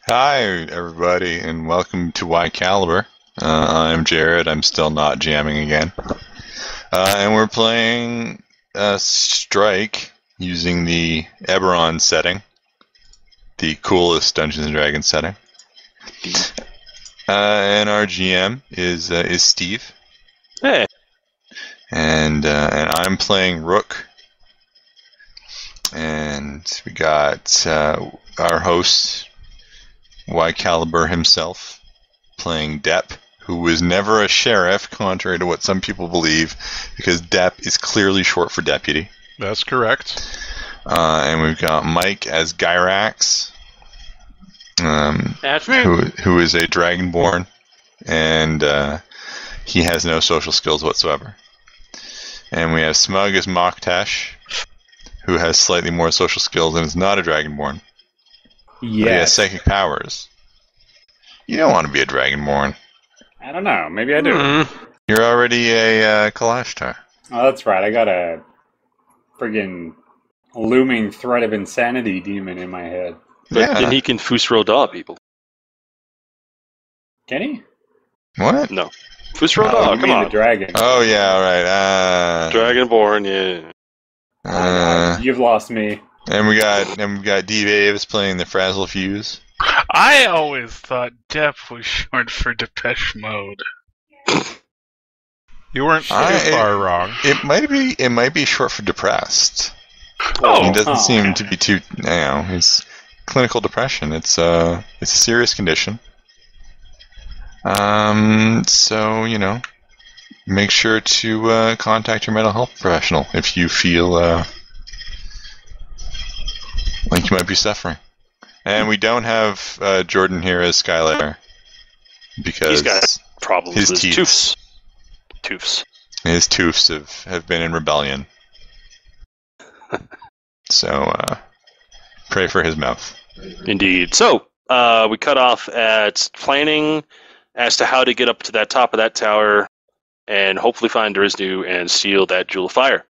Hi, everybody, and welcome to Y Caliber. I'm Jared. I'm still not jamming again. And we're playing Strike using the Eberron setting, the coolest Dungeons & Dragons setting. And our GM is Steve. Hey. And I'm playing Rook. And we got our host, Y Caliber himself, playing Dep, who was never a sheriff, contrary to what some people believe, because Dep is clearly short for deputy. That's correct. And we've got Mike as Gyrax, who is a Dragonborn, and he has no social skills whatsoever. And we have Smug as Moktesh, who has slightly more social skills and is not a Dragonborn. Yes. He has psychic powers. You don't want to be a Dragonborn. I don't know. Maybe I do. You're already a Kalashtar. Oh, that's right. I got a friggin' looming threat of insanity demon in my head. But then he can Fusroda people. Can he? What? No. Fusroda, come on. The dragon. Oh, yeah, all right. Dragonborn, yeah. You've lost me. And we got D. Avis playing the Frazzlefuse. I always thought Dep was short for Depeche Mode. You weren't too far wrong. It might be short for depressed. Oh, He doesn't seem to be too. It's clinical depression. It's a serious condition. So make sure to contact your mental health professional if you feel like you might be suffering. And we don't have Jordan here as Skylar because he's got problems his with his teeth. Toofs. His toofs have been in rebellion. So pray for his mouth. Indeed. So, we cut off at planning as to how to get up to that top of that tower and hopefully find Driznu and steal that Jewel of Fire.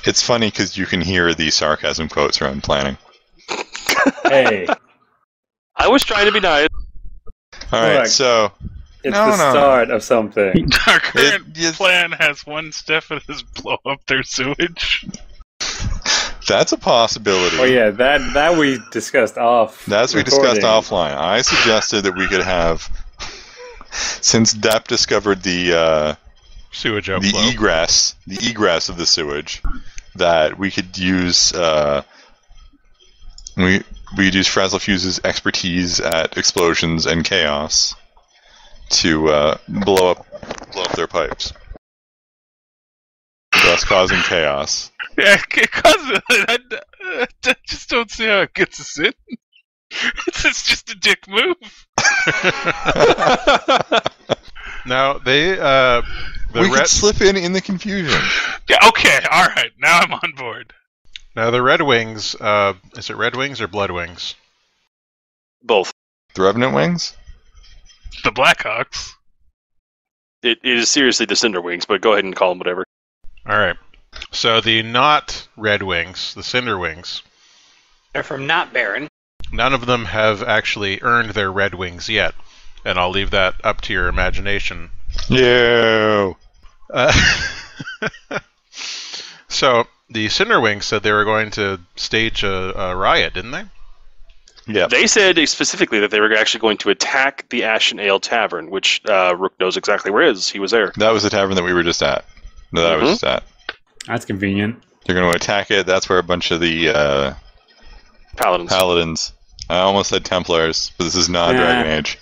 It's funny because you can hear the sarcasm quotes around planning. Hey. I was trying to be nice. Alright, Look, so... It's the start of something. our current plan has one step and is blow up their sewage. That's a possibility. Oh yeah, that we discussed off. That's what we discussed offline. I suggested that we could have, since Dep discovered the Sewage outflow. the egress of the sewage, that we could use we could use Frazzlefuse's expertise at explosions and chaos to blow up their pipes, thus causing chaos. Yeah, because I just don't see how it gets us in. It's just a dick move. Now, we could slip in the confusion. Yeah, okay, alright, now I'm on board. Now, the Red Wings, is it Red Wings or Blood Wings? Both. The Revenant Wings? The Blackhawks. It is seriously the Cinder Wings, but go ahead and call them whatever. Alright. So, the not Red Wings, the Cinder Wings, They're from Not Baron. none of them have actually earned their Red Wings yet. And I'll leave that up to your imagination. No. So, the Cinder Wings said they were going to stage a riot, didn't they? Yeah. They said specifically that they were actually going to attack the Ashen Ale Tavern, which Rook knows exactly where it is. He was there. That was the tavern that we were just at. That I was just at. That's convenient. They're going to attack it. That's where a bunch of the Paladins. I almost said Templars, but this is not Dragon Age.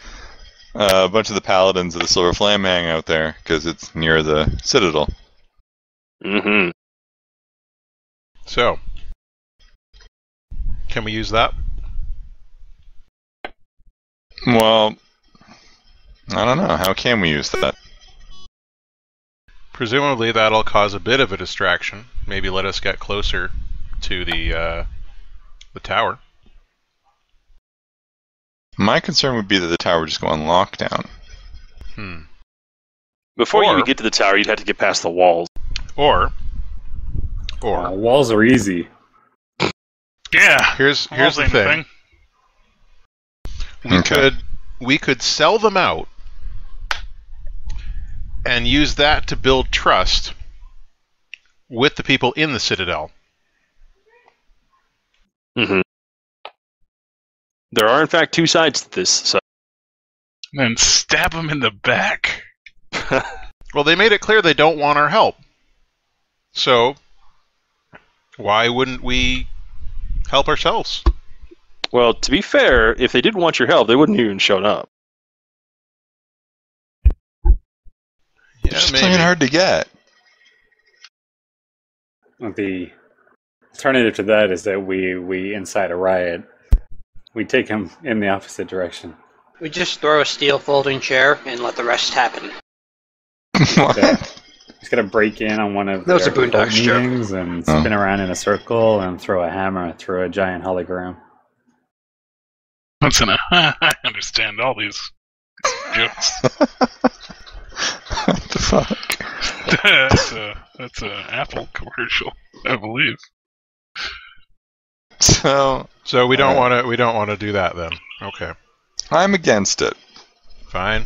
A bunch of the Paladins of the Silver Flame hang out there because it's near the Citadel. Mm-hmm. So, can we use that? Well, I don't know. How can we use that? Presumably that'll cause a bit of a distraction. Maybe let us get closer to the tower. My concern would be that the tower would just go on lockdown. Before you even get to the tower, you'd have to get past the walls. Or walls are easy. Yeah. here's the thing. we could sell them out and use that to build trust with the people in the Citadel. Mm-hmm. There are, in fact, two sides to this. So. And then stab them in the back. Well, they made it clear they don't want our help. So, why wouldn't we help ourselves? Well, to be fair, if they didn't want your help, they wouldn't even shown up. Yeah, Just maybe. plain hard to get. The alternative to that is that we incite a riot. We take him in the opposite direction. We just throw a steel folding chair and let the rest happen. What? He's got to break in on one of That was their a Boondocks joke. meetings and spin around in a circle and throw a hammer through a giant hologram. I understand all these jokes. What the fuck? That's an Apple commercial, I believe. So We don't want to do that then. Okay, I'm against it. fine.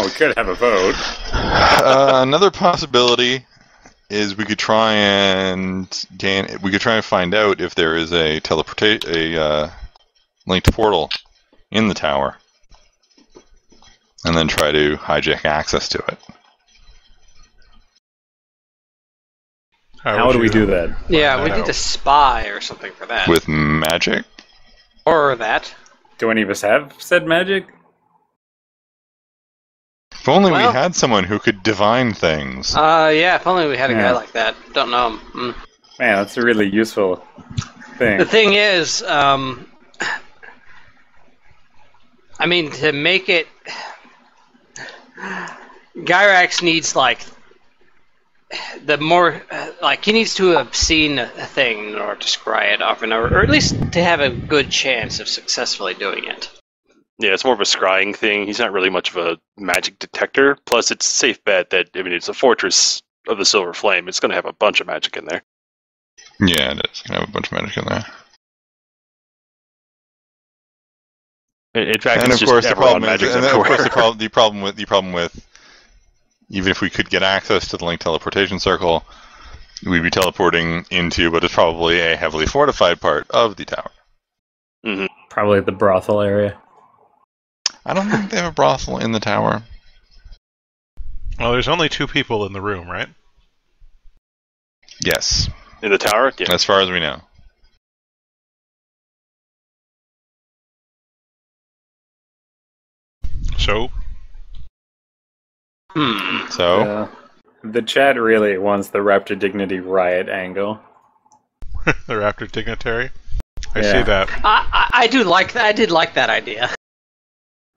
Oh, we could have a vote. Another possibility is we could try and find out if there is a linked portal in the tower, and then try to hijack access to it. How do we do that? Yeah, we need a spy or something for that. With magic? Or that. Do any of us have said magic? If only we Well- had someone who could divine things. Yeah, if only we had a guy Yeah. like that. Don't know him. Man, that's a really useful thing. The thing is, I mean, to make it... Gyrax needs, like... he needs to have seen a thing in order to scry it off, or at least to have a good chance of successfully doing it. Yeah, it's more of a scrying thing. He's not really much of a magic detector. Plus, it's a safe bet that, it's a fortress of the Silver Flame. It's going to have a bunch of magic in there. Yeah, it is. Gonna have a bunch of magic in there. In fact, And it's of course, just the problem Eberron is, magic and then, of course, everywhere. the problem with, even if we could get access to the linked teleportation circle, we'd be teleporting into what is probably a heavily fortified part of the tower. Mm-hmm. Probably the brothel area. I don't think they have a brothel in the tower. Well, there's only 2 people in the room, right? Yes, In the tower? Yeah. as far as we know. So, So, The chat really wants the Raptor Dignity riot angle. they're after dignitary. I Yeah. see that. I do like that. I did like that idea.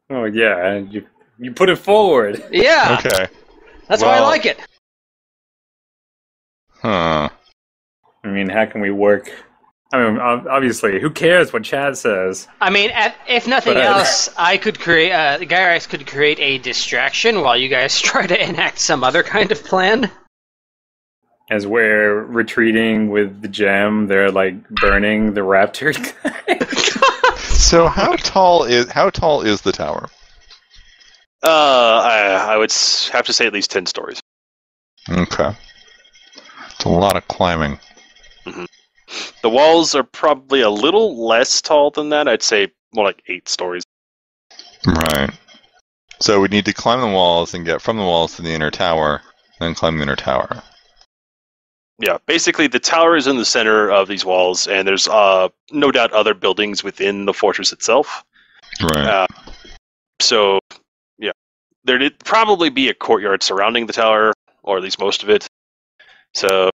Oh yeah, you put it forward. Yeah, okay. that's why I Well- like it. Huh. I mean, how can we work? I mean, obviously, who cares what chat says? I mean, if nothing But, else, I could create. Gyrax could create a distraction while you guys try to enact some other kind of plan. As we're retreating with the gem, they're like burning the raptor guy. So how tall is the tower? I would have to say at least 10 stories. Okay. It's a lot of climbing. The walls are probably a little less tall than that. I'd say more like 8 stories. Right. So we need to climb the walls and get from the walls to the inner tower, then climb the inner tower. Yeah, basically the tower is in the center of these walls, and there's no doubt other buildings within the fortress itself. Right. So, yeah, there'd probably be a courtyard surrounding the tower, or at least most of it. So,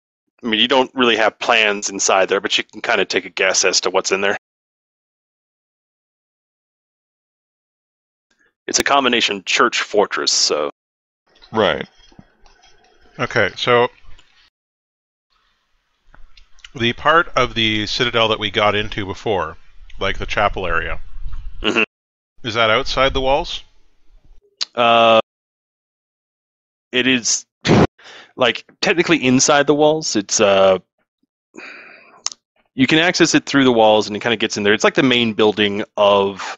I mean, you don't really have plans inside there, but you can kind of take a guess as to what's in there. It's a combination church fortress, so... Right. Okay, so the part of the citadel that we got into before, like the chapel area, Mhm. is that outside the walls? It is, like, technically inside the walls. It's, You can access it through the walls, and it kind of gets in there. It's like the main building of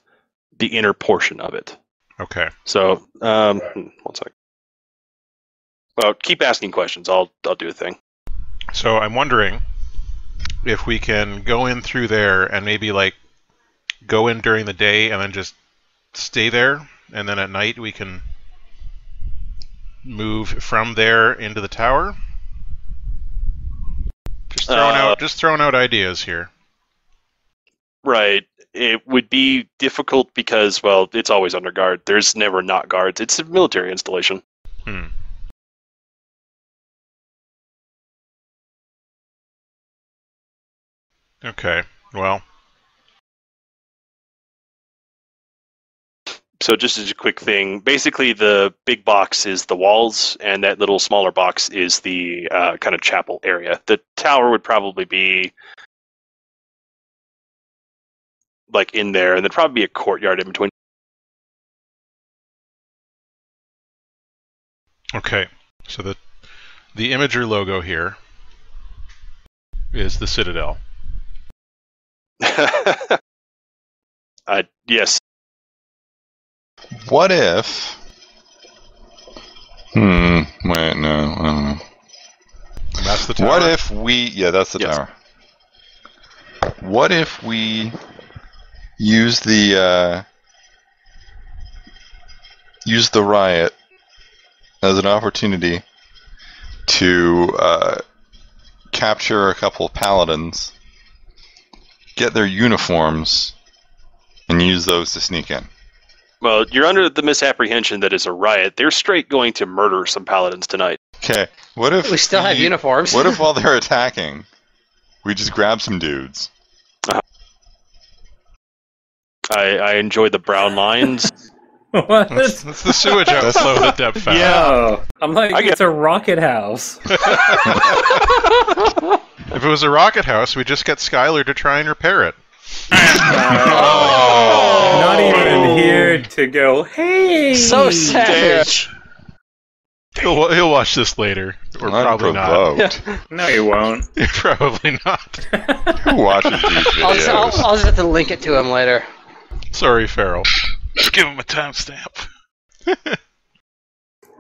the inner portion of it. Okay. So, 1 sec. Well, keep asking questions. I'll do a thing. So I'm wondering if we can go in through there and maybe like go in during the day and then just stay there, and then at night we can move from there into the tower. Just throwing out ideas here. Right. It would be difficult because, well, it's always under guard. There's never not guards. It's a military installation. Okay, well. So just as a quick thing, basically the big box is the walls, and that little smaller box is the kind of chapel area. The tower would probably be like in there, and there'd probably be a courtyard in between. Okay, so the Imager logo here is the Citadel. Yes. What if... Wait, no, I don't know. That's the tower? What if we... Yeah, that's the Yes. tower. What if we use the riot as an opportunity to capture a couple of paladins, get their uniforms, and use those to sneak in? Well, you're under the misapprehension that it's a riot. They're straight going to murder some paladins tonight. Okay, what if We still have uniforms. What if while they're attacking, we just grab some dudes? I enjoy the brown lines. What? That's the sewage outflow that Dep found. Yo, I'm like, I it's a rocket house. If it was a rocket house, we'd just get Skylar to try and repair it. Not even here to go, hey! So savage. He'll watch this later, or probably not. Unprovoked. No, you won't. Probably not. Who watches these videos? I'll just have to link it to him later. Sorry, Farrell. Just give him a timestamp.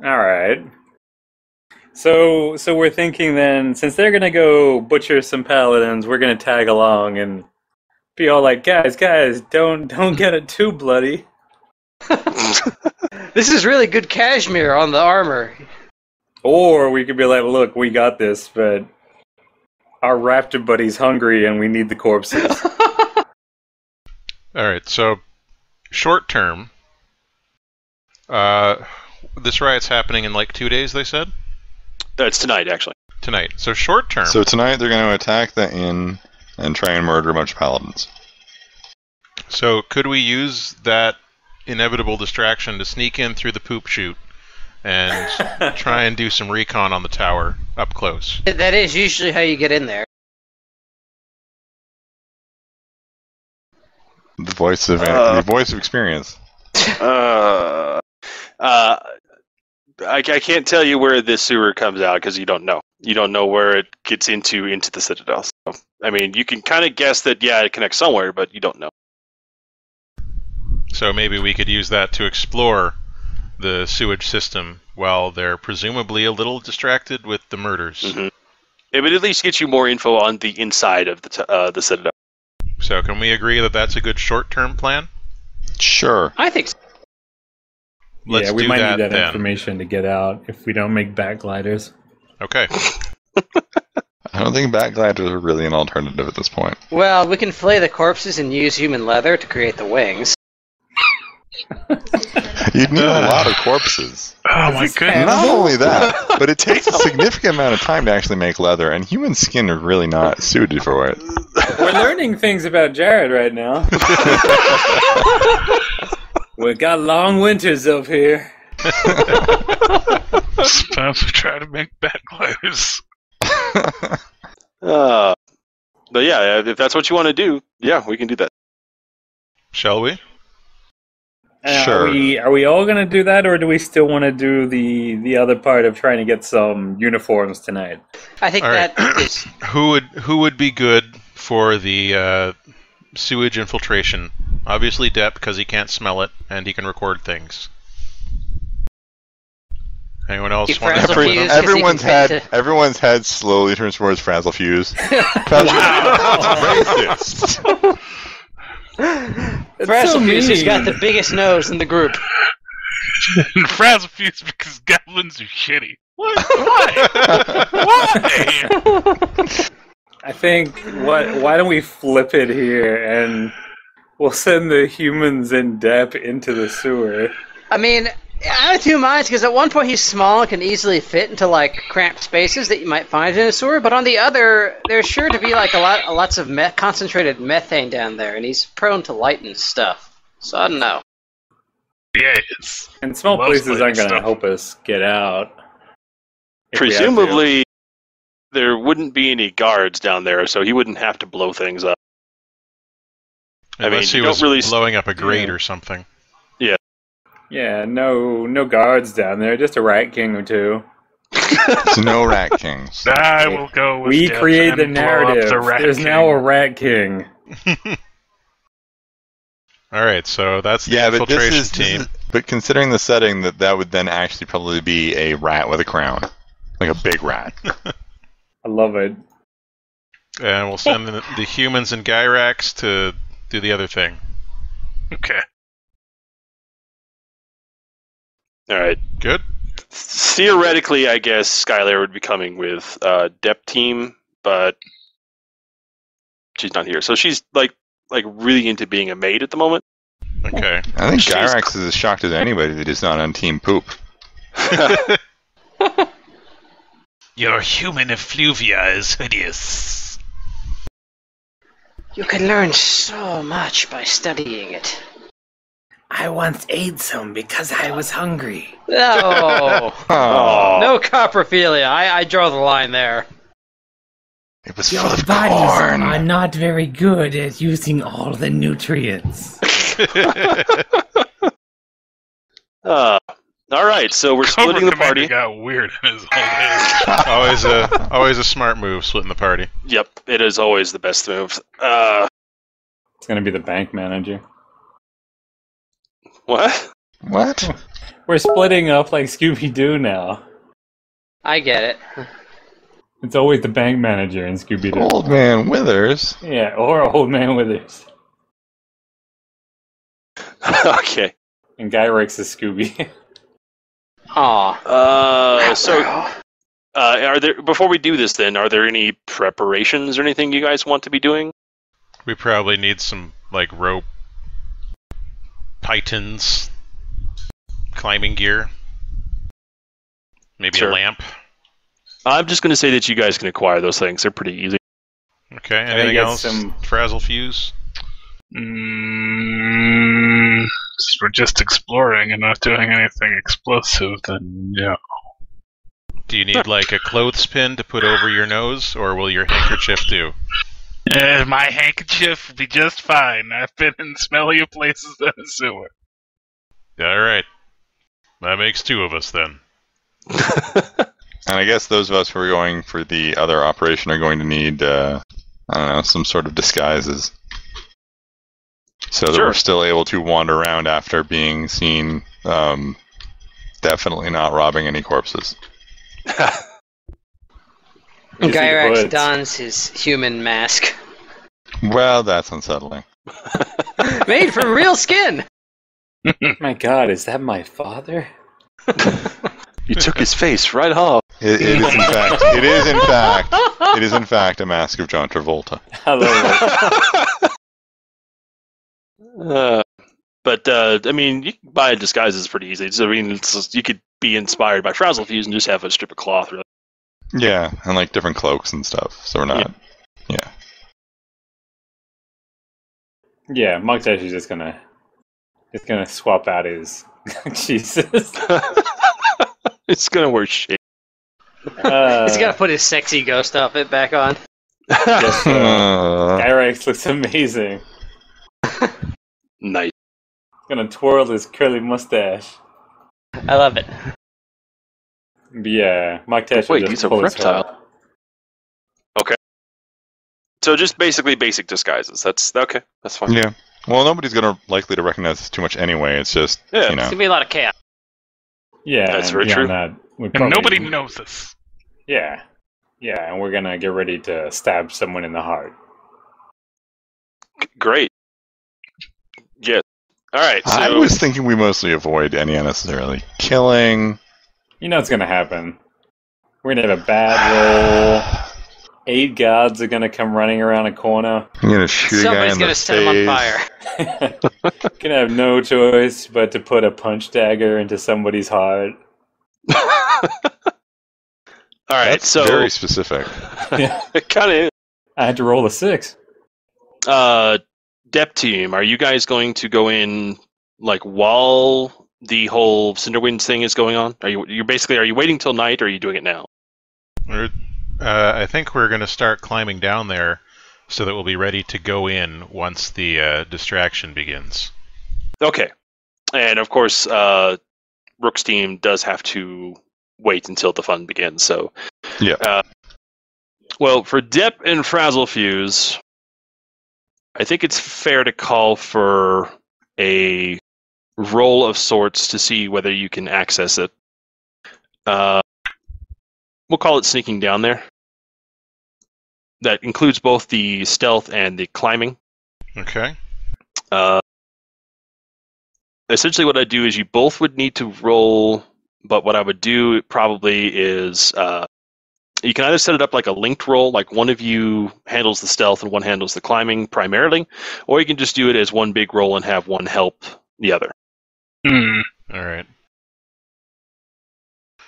All right. So we're thinking then, since they're gonna go butcher some paladins, we're gonna tag along and be all like, guys, don't get it too bloody. This is really good cashmere on the armor. Or we could be like, look, we got this, but our raptor buddy's hungry and we need the corpses. All right, so short term, this riot's happening in like 2 days, they said? It's tonight, actually. Tonight. So short term. So tonight they're going to attack the inn and try and murder a bunch of paladins. So could we use that inevitable distraction to sneak in through the poop chute and try and do some recon on the tower up close? That is usually how you get in there. The voice of experience. I can't tell you where this sewer comes out because you don't know. You don't know where it gets into the Citadel. So, I mean, you can kind of guess that, yeah, it connects somewhere, but you don't know. So maybe we could use that to explore the sewage system while they're presumably a little distracted with the murders. Mm-hmm. It would at least get you more info on the inside of the Citadel. So can we agree that that's a good short-term plan? Sure. I think so. Let's we do might that need that then. information to get out if we don't make backgliders. Okay. I don't think backgliders are really an alternative at this point. Well, we can flay the corpses and use human leather to create the wings. You'd need a lot of corpses. Oh my goodness. Not only that, but it takes a significant amount of time to actually make leather, and human skin are really not suited for it. We're learning things about Jared right now. We got long winters up here. Sometimes we try to make backlighters. But yeah, if that's what you want to do, yeah, we can do that. Shall we? Sure. Are we all going to do that, or do we still want to do the other part of trying to get some uniforms tonight? I think All right. that is... Who would be good for the sewage infiltration. Obviously Dep, because he can't smell it, and he can record things. Anyone else Keep want Frazzlefuse, to... 'cause Everyone's head slowly turns towards Frazzlefuse. Racist. Frazzlefuse has got the biggest nose in the group. Frazzlefuse because goblins are shitty. What? Why? Why? I think why don't we flip it here and we'll send the humans in Dep into the sewer. I mean, I'm of two minds, because at one point he's small and can easily fit into like cramped spaces that you might find in a sewer, but on the other, there's sure to be like lots of concentrated methane down there, and he's prone to light and stuff. So I don't know. Yes. And small places aren't going to help us get out. Presumably, there wouldn't be any guards down there, so he wouldn't have to blow things up. Unless he was blowing up a grate or something. Yeah. Yeah, no guards down there, just a rat king or two. There's no rat kings. I will go with We Dep create the and blow up narrative. the rat There's king. now a rat king. Alright, so that's the infiltration team. But considering the setting, that would then actually probably be a rat with a crown. Like a big rat. I love it. And we'll send the humans and Gyrax to do the other thing. Okay. Alright. Good? Theoretically, I guess Skylar would be coming with Dep team, but she's not here. So she's like really into being a maid at the moment. Okay. I think Gyrax is as shocked as anybody that is not on Team Poop. Your human effluvia is hideous. You can learn so much by studying it. I once ate some because I was hungry. No. Oh. No coprophilia. I draw the line there. It was Your full of bodies corn. are not very good at using all the nutrients. All right, so we're splitting the party. Got weird in his old age. always a smart move, splitting the party. Yep, it is always the best move. It's going to be the bank manager. What? What? We're splitting up like Scooby-Doo now. I get it. It's always the bank manager in Scooby-Doo. Old Man Withers. Yeah, or Old Man Withers. Okay. And Gyrax is Scooby. Aw. Are there, before we do this then, are there any preparations or anything you guys want to be doing? We probably need some, like, rope, pythons, climbing gear, maybe Sure. a lamp. I'm just going to say that you guys can acquire those things. They're pretty easy. Okay, anything get else? some- Frazzlefuse? If we're just exploring and not doing anything explosive, then yeah. Do you need, like, a clothespin to put over your nose, or will your handkerchief do? My handkerchief will be just fine. I've been in smellier places than a sewer. Alright. That makes two of us, then. And I guess those of us who are going for the other operation are going to need, I don't know, some sort of disguises. So that Sure. we're still able to wander around after being seen, definitely not robbing any corpses. Gyrax hoods. dons his human mask. Well, that's unsettling. Made from real skin! My God, is that my father? You took his face right off. It is in fact a mask of John Travolta. I love it. But I mean, you can buy disguises pretty easy. So, I mean, you could be inspired by Frazzlefuse and just have a strip of cloth. Really. Yeah, and like different cloaks and stuff. So we're not. Yeah. Yeah, Mustache is just gonna swap out his Jesus. It's gonna wear shit. He's gotta put his sexy ghost outfit back on. Yes, Gyrax looks amazing. Nice. Gonna twirl his curly mustache. I love it. But yeah, Mustache will Wait, just he's a pull his reptile. hair. So just basically basic disguises. That's okay. That's fine. Yeah. Well, nobody's likely to recognize us too much anyway. It's just, Yeah. It's gonna be a lot of chaos. Yeah, That's and very beyond true. That, we And probably, nobody knows this. Yeah, and we're gonna get ready to stab someone in the heart. Great. Yes. All right. So I was thinking we mostly avoid any unnecessarily killing. You know what's gonna happen. We're gonna have a bad roll. 8 gods are gonna come running around a corner. I'm gonna shoot Somebody's a guy gonna in set him on the fire. face. Gonna have no choice but to put a punch dagger into somebody's heart. all right. That's So very specific. Yeah, it kind of. I had to roll a 6. Dep team, are you guys going to go in like while the whole Cinderwind thing is going on? Are you waiting till night, or are you doing it now? I think we're going to start climbing down there so that we'll be ready to go in once the distraction begins. Okay. And of course, Rook's team does have to wait until the fun begins. So, Yeah. well, for Dep and Frazzlefuse, I think it's fair to call for a roll of sorts to see whether you can access it. We'll call it sneaking down there. That includes both the stealth and the climbing. Okay. Essentially what I do is you both would need to roll, but what I would do probably is you can either set it up like a linked roll, like one of you handles the stealth and one handles the climbing primarily, or you can just do it as one big roll and have one help the other. Hmm. All right.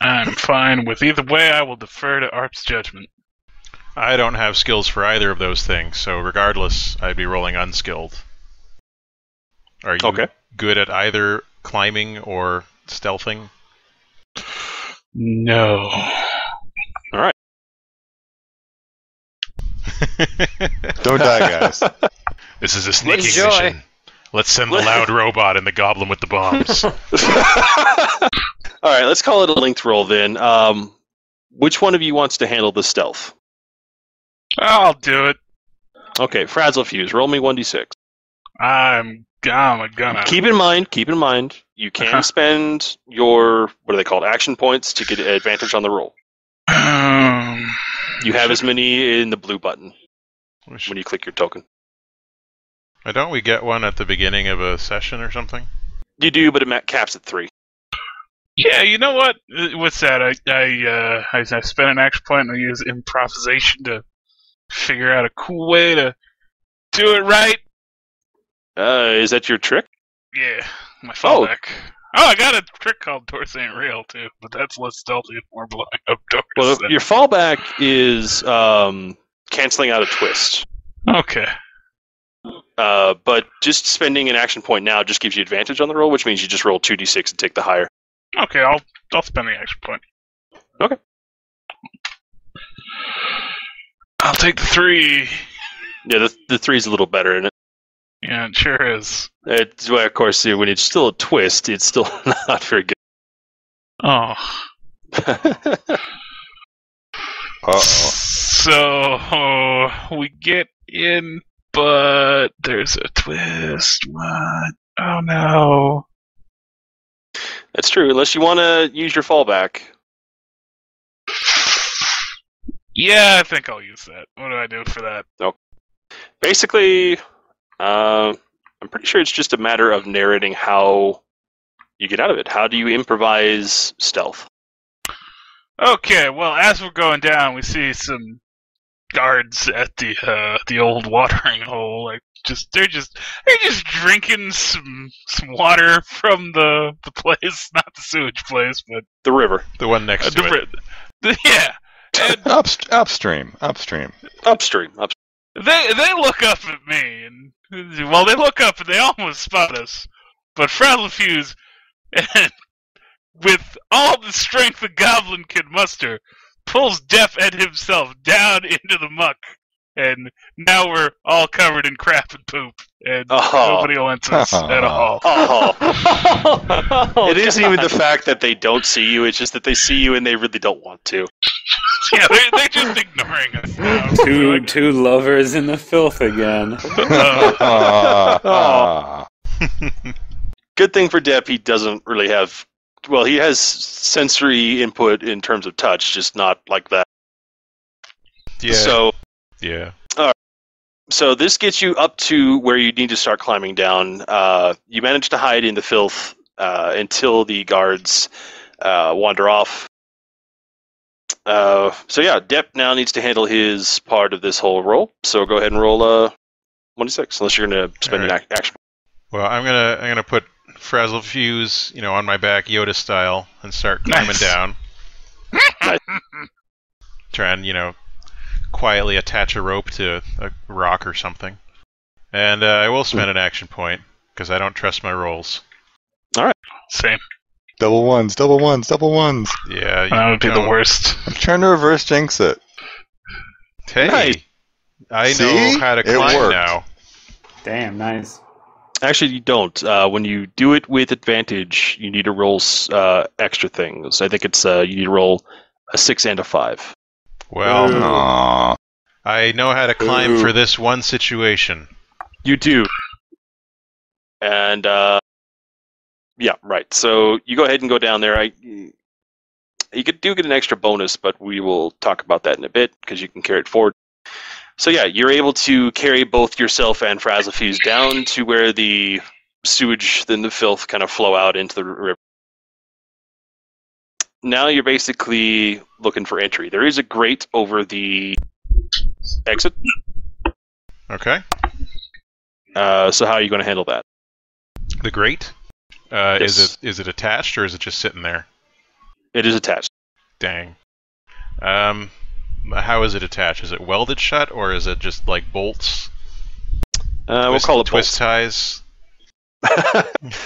I'm fine with either way. I will defer to Arp's judgment. I don't have skills for either of those things, so regardless, I'd be rolling unskilled. Are you Okay. good at either climbing or stealthing? No. All right. Don't die, guys. This is a sneaking Enjoy. mission. Let's send the loud robot and the goblin with the bombs. All right, let's call it a linked roll then. Which one of you wants to handle the stealth? I'll do it. Okay, Frazzlefuse, roll me 1d6. I'm gonna. Keep in mind, you can spend your, what are they called, action points to get advantage on the roll. You have as many in the blue button when you click your token. Why don't we get one at the beginning of a session or something? You do, but it caps at 3. Yeah, you know what? What's that? I spent an action point and I use improvisation to figure out a cool way to do it right. Is that your trick? Yeah, my fallback. Oh, I got a trick called Doors Ain't Real, too, but that's less stealthy and more blowing up doors. Well, your fallback is canceling out a twist. Okay. But just spending an action point now just gives you advantage on the roll, which means you just roll 2d6 and take the higher. Okay, I'll spend the action point. Okay. I'll take the 3. Yeah, the 3's a little better, isn't it? Yeah, it sure is. It's, well, of course, when it's still a twist, it's still not very good. Oh. Uh-oh. So, we get in, but there's a twist. What? Oh, no. That's true, unless you want to use your fallback. Yeah, I think I'll use that. What do I do for that? Basically, I'm pretty sure it's just a matter of narrating how you get out of it. How do you improvise stealth? Okay, well, as we're going down, we see some guards at the old watering hole. Like, they're just drinking some water from the place, not the sewage place, but The river. The one next to it. Yeah. And Upstream. Upstream. they look up at me, and well, they look up and they almost spot us. But Frazzlefuse, and with all the strength the goblin can muster, pulls Dep and himself down into the muck, and now we're all covered in crap and poop, and nobody wants us at all. It isn't even the fact that they don't see you, it's just that they see you and they really don't want to. Yeah, they're just ignoring us now. Two lovers in the filth again. Good thing for Dep, he doesn't really have... Well, he has sensory input in terms of touch, just not like that. Yeah. So this gets you up to where you need to start climbing down. You manage to hide in the filth until the guards wander off. Dep now needs to handle his part of this whole roll. So go ahead and roll 1d6, unless you're going to spend an action. Well, I'm gonna put Frazzlefuse, on my back, Yoda style, and start climbing down. Nice. Try and quietly attach a rope to a rock or something. And I will spend an action point because I don't trust my rolls. All right. Same. Double ones, double ones, double ones. Yeah, That would be the worst. I'm trying to reverse jinx it. Hey, Nice. I See? know how to It climb worked. now. Damn, nice. Actually, you don't. When you do it with advantage, you need to roll extra things. I think it's you need to roll a 6 and a 5. Well, Aww. I know how to climb Ooh. for this one situation. You do. And right. So you go ahead and go down there. You do get an extra bonus, but we will talk about that in a bit because you can carry it forward. So yeah, you're able to carry both yourself and Frazzlefuse down to where the sewage and the filth kind of flow out into the river. Now you're basically looking for entry. There is a grate over the exit. Okay. So how are you going to handle that? The grate? Yes. Is it attached or is it just sitting there? It is attached. Dang. How is it attached? Is it welded shut or is it just like bolts? We'll call it twist bolts. ties.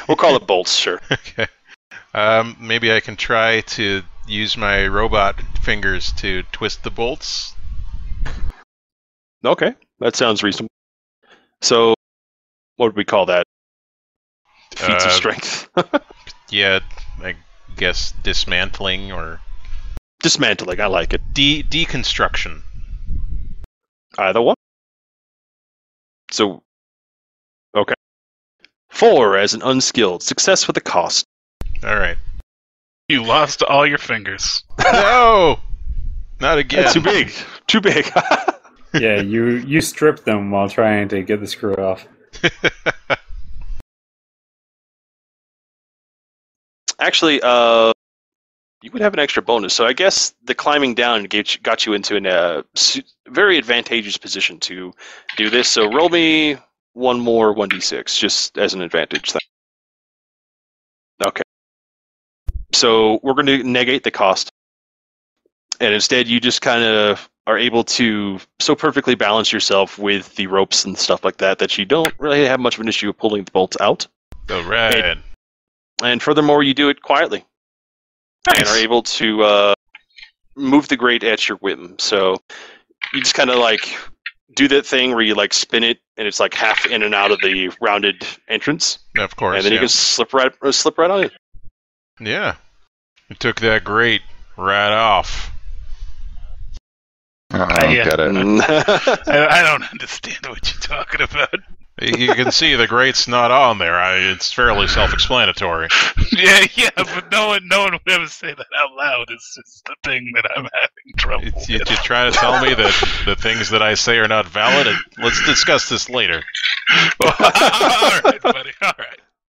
We'll call it bolts, sure. Okay. Maybe I can try to use my robot fingers to twist the bolts. Okay, that sounds reasonable. So, what would we call that? Feats of strength. Yeah, I guess dismantling or Dismantling, I like it. deconstruction. Either one. So, okay. 4 as an unskilled. Success with a cost. All right. You lost all your fingers. No, not again. That's too big. Too big. Yeah, you stripped them while trying to get the screw off. Actually, you would have an extra bonus. So I guess the climbing down got you into a very advantageous position to do this. So roll me one more 1d6, just as an advantage thing. Okay. So we're going to negate the cost. And instead, you just kind of are able to so perfectly balance yourself with the ropes and stuff like that that you don't really have much of an issue pulling the bolts out. All right. And furthermore, you do it quietly. And are able to move the grate at your whim. So you just kind of like do that thing where you like spin it and it's like half in and out of the rounded entrance. Of course. And then you can slip right on in. Yeah. You took that grate right off. I don't get it. I don't understand what you're talking about. You can see the grate's not on there. It's fairly self-explanatory. Yeah, but no one would ever say that out loud. It's just the thing that I'm having trouble You with. try to tell me that the things that I say are not valid? Let's discuss this later. All right, buddy. All right.